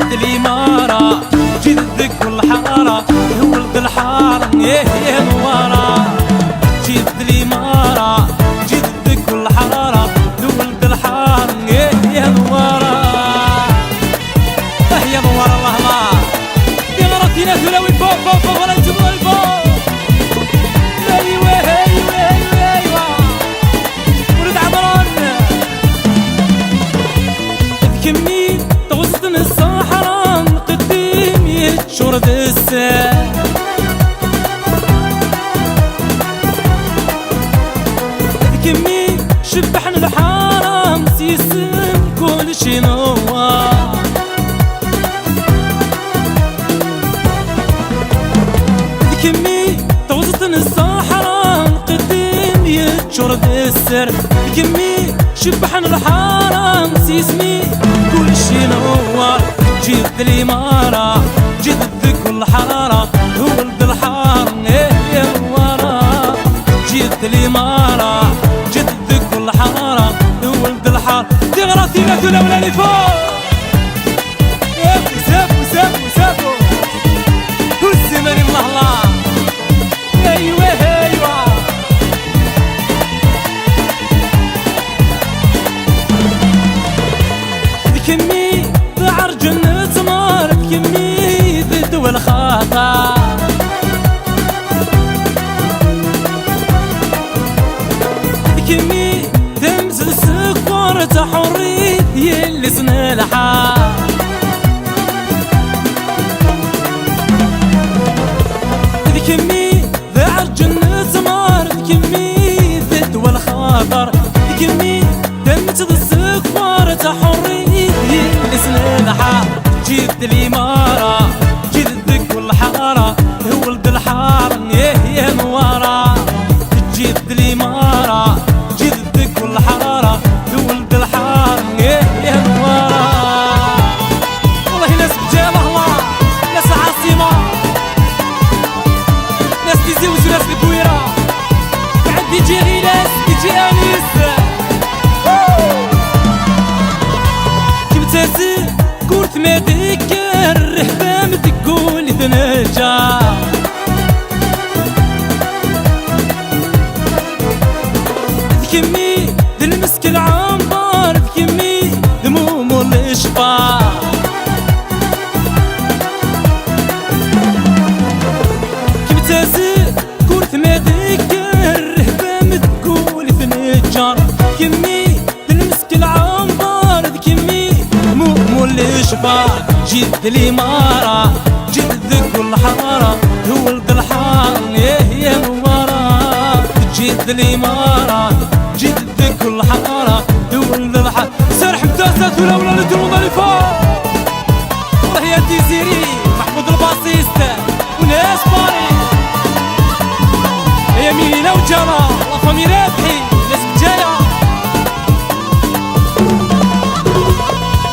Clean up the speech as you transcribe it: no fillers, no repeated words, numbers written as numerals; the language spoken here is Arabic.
جد الإمارة جد كل حارة ولد الحارة يا نوارة جد الإمارة جد كل حارة ولد الحارة يا نوارة يا نوارة الله ما يا مراتينا ثلاوي فوق فوق فوق ولا انتبهوا الفوق ايوه ايوه ايوه ايوه ولد عمران كمين توسطن الصحراء قديم يتشرد الساعة كمين شبحن الحرام سيسم كل شي نوار كمي توسطن الصحراء قديم يتشرد السر كمي شبحن الحرام سيسمي كل شي نوار جد الإمارة جد كل حرارة ولد الحارة يا نوارة جد الإمارة جد كل حرارة ولد الحارة تغراتي لا تلولاني فوق سابو سابو سابو والزمن الله الله ايوه ايوه كمي ذعر جنة مار كمي ذد والخطا كمي تمز السكر تحريت يلسن الحار كمي ذعر جنة مار كمي ذد والخطر كمي تمز السكر تحريت يلسن الحار جد الإمارة جد كل حارة ولد الحارة يا نوارة جد الإمارة جد كل حارة ولد الحارة يا نوارة والله ناس بجال الله ناس عاصمة ناس تزوز وناس الكويرة بعد يجي غيلاس يجي أنيس كبتاسي كورت ما تذكر رهبام تقول ثنجا كمي المسك العنبر كمي ذموم الاشبار كبتاسي كورت ما تذكر رهبام تقول ثنجا كمي المسك العنبر كمي ذموم الاشبار جد الإمارة جد كل حارة ولد الحارة يا نوارة جد الإمارة جد كل حارة ولد الحارة سرح متاسات ولا ولا ندرون فوق والله يا ديزيري محمود الباصيست وناس باري يمينة وجرى الله فمي رابحي